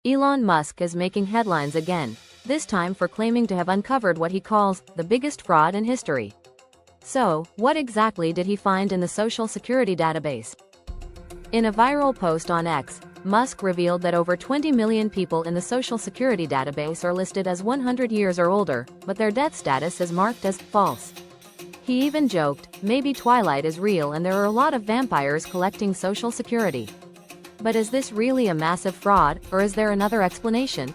Elon Musk is making headlines again, this time for claiming to have uncovered what he calls the biggest fraud in history. So, what exactly did he find in the Social Security database? In a viral post on X, Musk revealed that over 20 million people in the Social Security database are listed as 100 years or older, but their death status is marked as false. He even joked, maybe Twilight is real and there are a lot of vampires collecting Social Security. But is this really a massive fraud, or is there another explanation?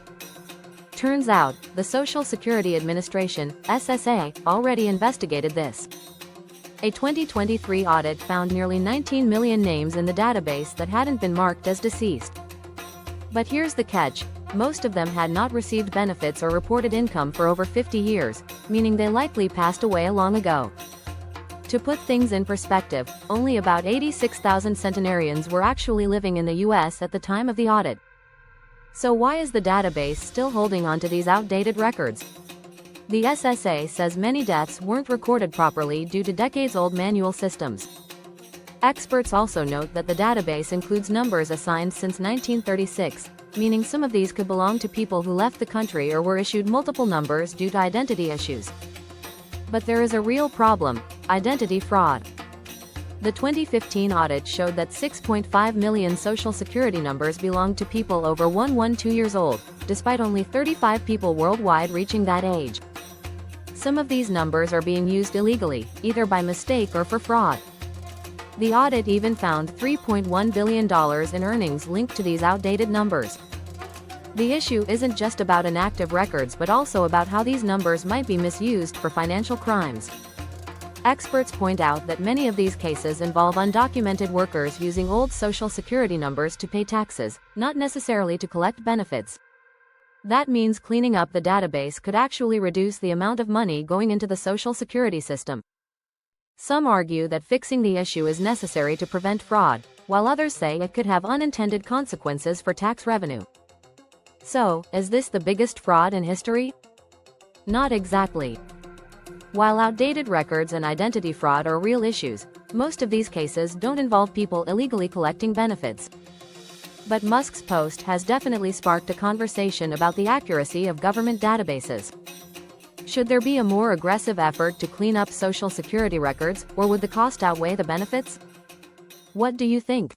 Turns out, the Social Security Administration, SSA, already investigated this. A 2023 audit found nearly 19 million names in the database that hadn't been marked as deceased. But here's the catch, most of them had not received benefits or reported income for over 50 years, meaning they likely passed away long ago. To put things in perspective, only about 86,000 centenarians were actually living in the US at the time of the audit. So why is the database still holding on to these outdated records? The SSA says many deaths weren't recorded properly due to decades-old manual systems. Experts also note that the database includes numbers assigned since 1936, meaning some of these could belong to people who left the country or were issued multiple numbers due to identity issues. But there is a real problem: identity fraud. The 2015 audit showed that 6.5 million Social Security numbers belonged to people over 112 years old, despite only 35 people worldwide reaching that age. Some of these numbers are being used illegally, either by mistake or for fraud. The audit even found $3.1 billion in earnings linked to these outdated numbers. The issue isn't just about inactive records but also about how these numbers might be misused for financial crimes. Experts point out that many of these cases involve undocumented workers using old Social Security numbers to pay taxes, not necessarily to collect benefits. That means cleaning up the database could actually reduce the amount of money going into the Social Security system. Some argue that fixing the issue is necessary to prevent fraud, while others say it could have unintended consequences for tax revenue. So, is this the biggest fraud in history? Not exactly. While outdated records and identity fraud are real issues, most of these cases don't involve people illegally collecting benefits. But Musk's post has definitely sparked a conversation about the accuracy of government databases. Should there be a more aggressive effort to clean up Social Security records, or would the cost outweigh the benefits? What do you think?